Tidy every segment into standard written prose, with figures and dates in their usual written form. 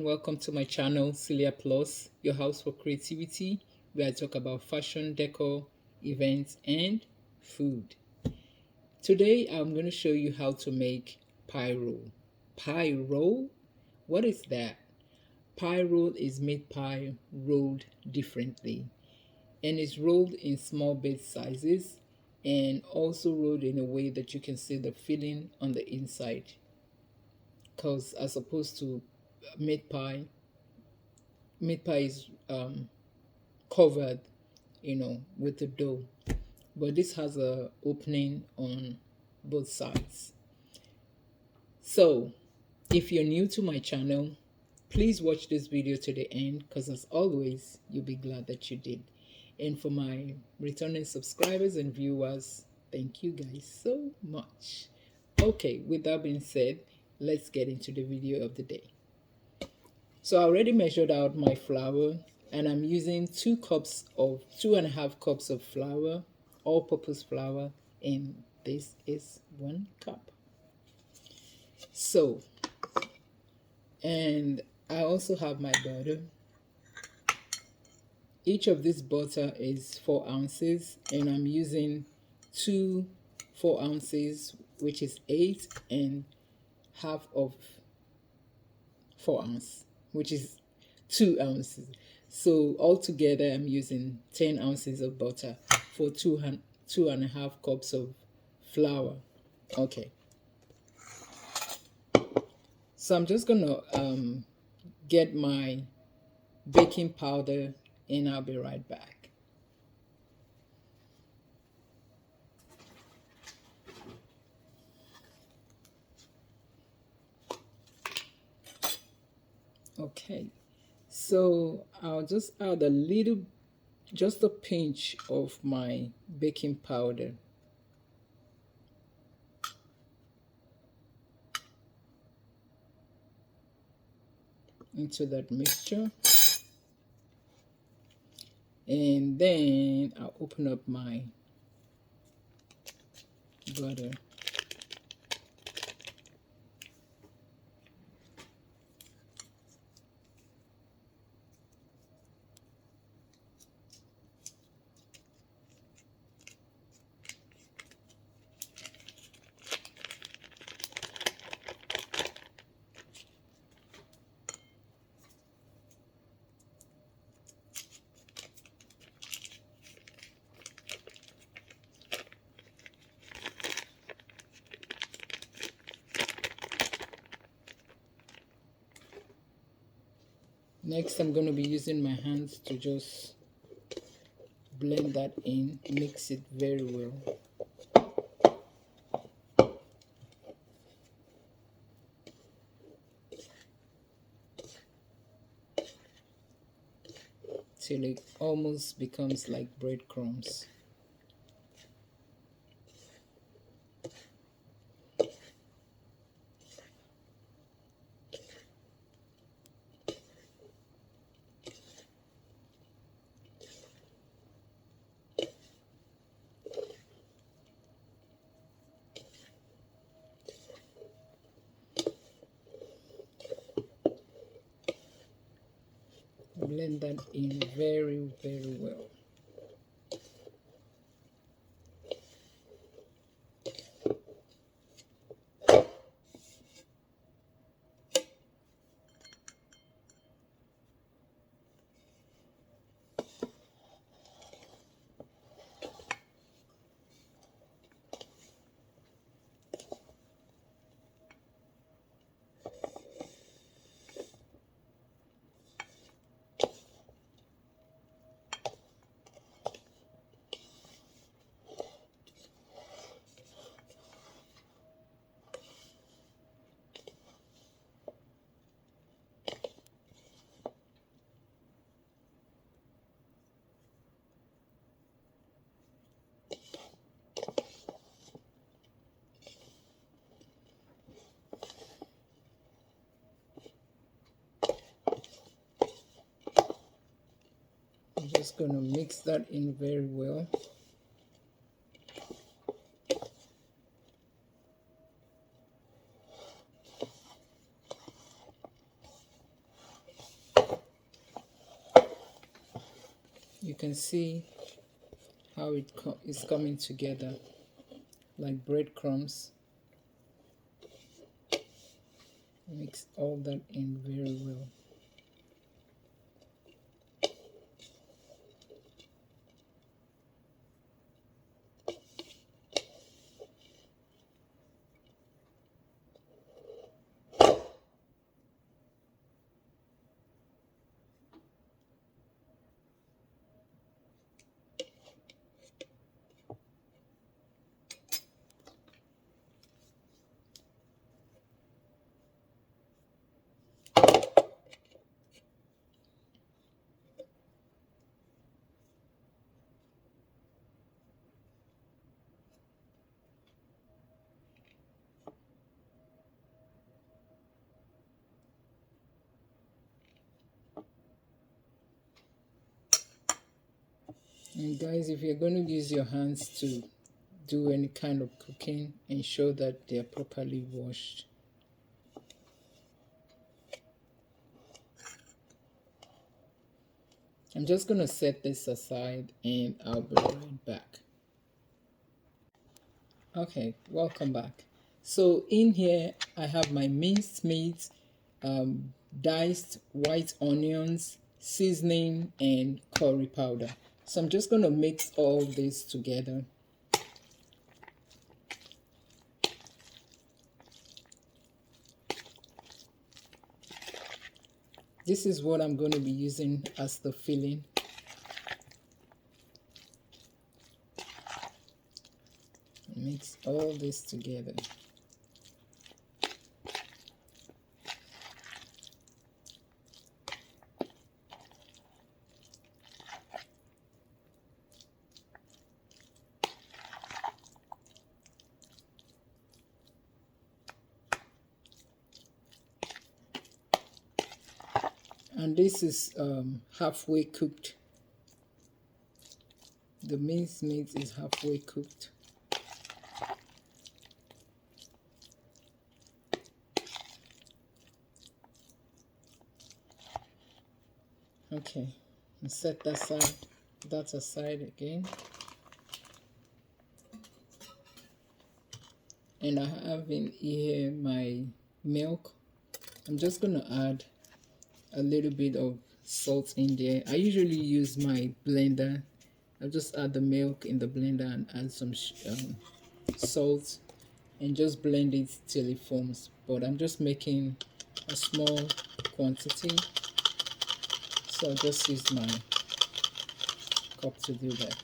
welcome to my channel Celia Plus, your house for creativity, where I talk about fashion, decor, events, and food. Today I'm going to show you how to make pie roll. Pie roll? What is that? Pie roll is meat pie rolled differently, and it's rolled in small bit sizes and also rolled in a way that you can see the filling on the inside. Because as opposed to meat pie, meat pie is covered, with the dough, but this has a opening on both sides. So if you're new to my channel, please watch this video to the end, because as always you'll be glad that you did. And for my returning subscribers and viewers, thank you guys so much. Okay, with that being said, let's get into the video of the day. So I already measured out my flour, and I'm using 2.5 cups of flour, all-purpose flour, and this is 1 cup. So, and I also have my butter. Each of this butter is 4 ounces, and I'm using 4 ounces, which is 8, and half of 4 ounce, which is 2 ounces. So altogether, I'm using 10 ounces of butter for 2.5 cups of flour. Okay. So I'm just gonna get my baking powder, and I'll be right back. Okay. So I'll just add just a pinch of my baking powder into that mixture, and then I'll open up my butter. Next, I'm going to be using my hands to just blend that in, mix it very well. Till it almost becomes like breadcrumbs. Blend that in very, very well. I'm just going to mix that in very well. You can see how is coming together like breadcrumbs. Mix all that in very well. And guys, if you're going to use your hands to do any kind of cooking, ensure that they're properly washed. I'm just going to set this aside and I'll be right back. Okay, welcome back. So in here, I have my minced meat, diced white onions, seasoning, and curry powder. So I'm just going to mix all this together. This is what I'm going to be using as the filling. Mix all this together. And this is halfway cooked. The minced meat is halfway cooked. Okay, and set that aside again. And I have in here my milk. I'm just gonna add a little bit of salt in there. I usually use my blender. I'll just add the milk in the blender and add some salt and just blend it till it forms. But I'm just making a small quantity, so I'll just use my cup to do that.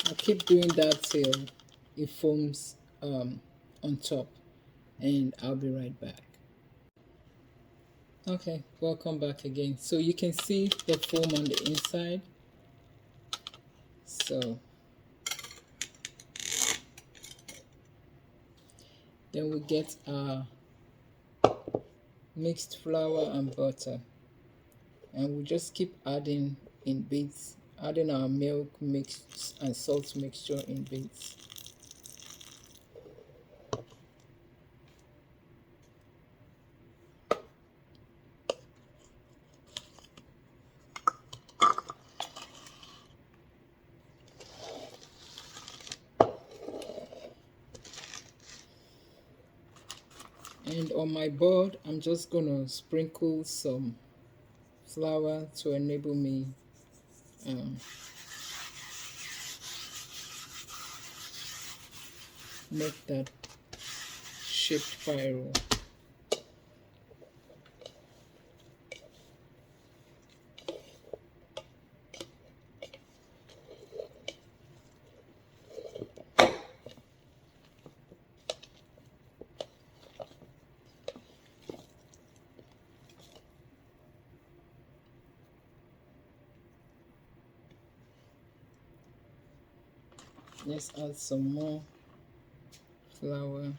I'll keep doing that till it foams on top, and I'll be right back. Okay, welcome back again. So you can see the foam on the inside. So then we get our mixed flour and butter, and we just keep adding in bits, adding our milk mix and salt mixture in bits. And on my board, I'm just gonna sprinkle some flour to enable me make that shaped pie roll. Let's add some more flour.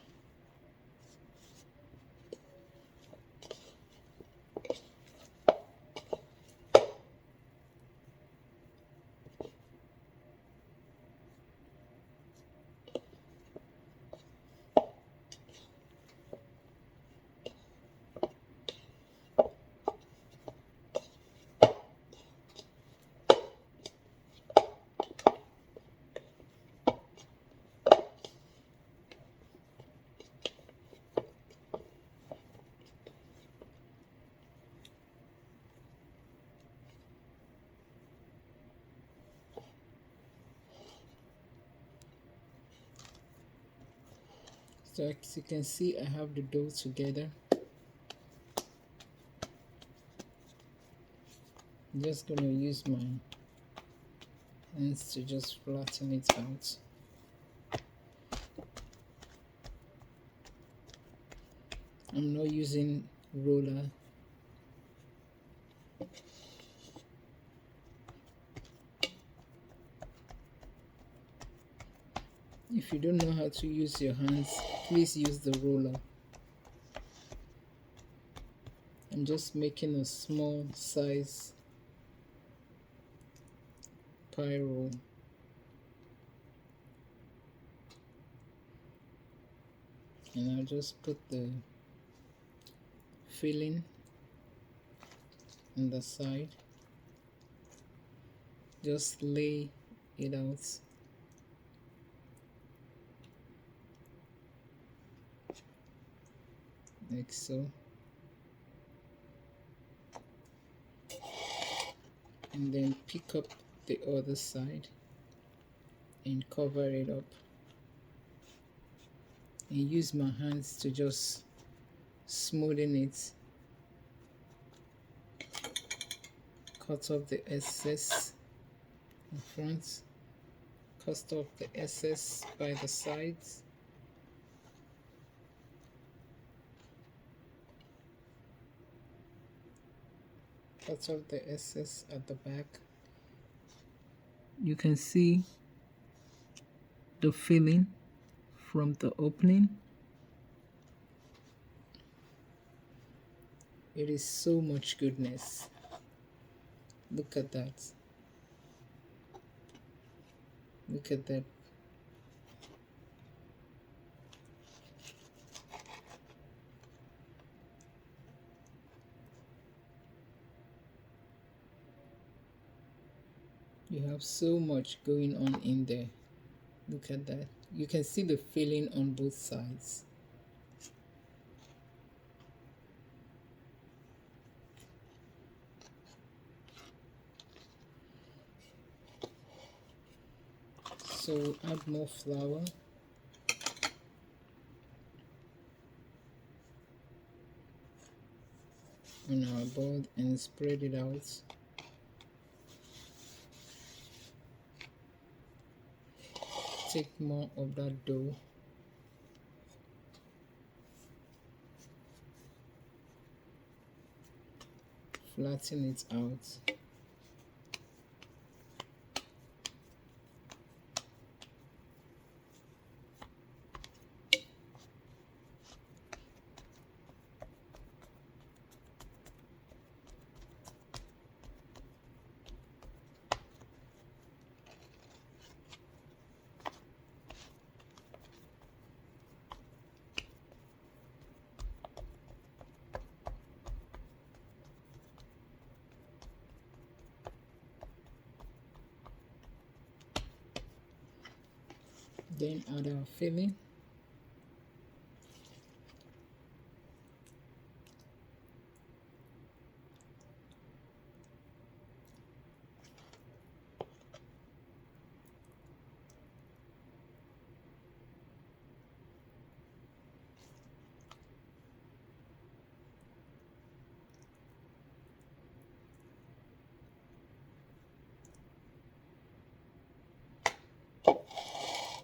So as you can see, I have the dough together. I'm just gonna use my hands to just flatten it out. I'm not using roller. If you don't know how to use your hands, please use the roller. I'm just making a small size pie roll. And I'll just put the filling on the side. Just lay it out like so. And then pick up the other side and cover it up. And use my hands to just smoothen it. Cut off the excess in front. Cut off the excess by the sides. Cut off the excess at the back. You can see the filling from the opening. It is so much goodness. Look at that. Look at that. You have so much going on in there. Look at that. You can see the filling on both sides. So add more flour. On our board and spread it out. Take more of that dough. Flatten it out. Then add our filling.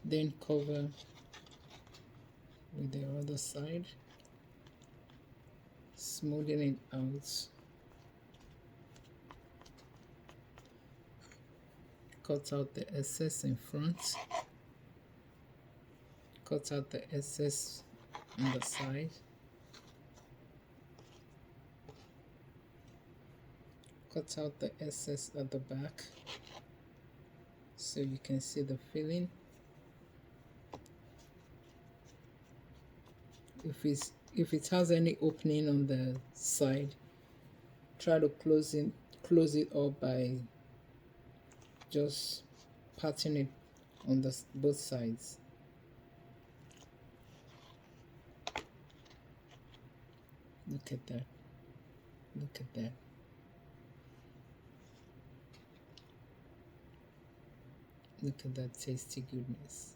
Then cover with the other side, smoothing it out. Cut out the excess in front. Cut out the excess on the side. Cut out the excess at the back so you can see the filling. If it has any opening on the side, try to close it up by just patting it on both sides. Look at that. Look at that. Look at that tasty goodness.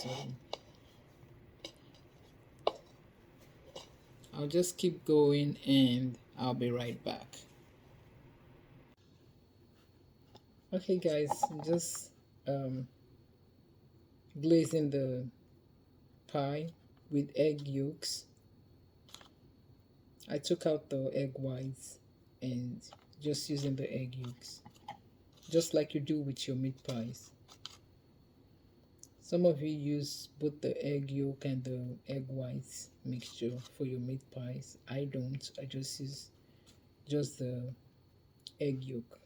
So I'll just keep going and I'll be right back. Okay, guys, I'm just um, glazing the pie with egg yolks. I took out the egg whites and just using the egg yolks, just like you do with your meat pies. Some of you use both the egg yolk and the egg whites mixture for your meat pies. I don't. I just use just the egg yolk.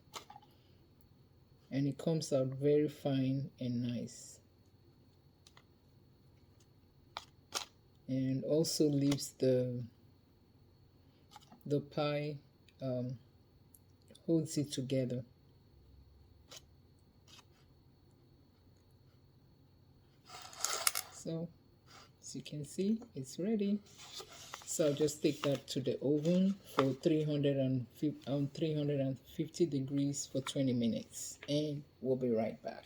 And it comes out very fine and nice. And also leaves the pie, um, holds it together. So as you can see, it's ready. So I'll just take that to the oven for 350 degrees for 20 minutes and we'll be right back.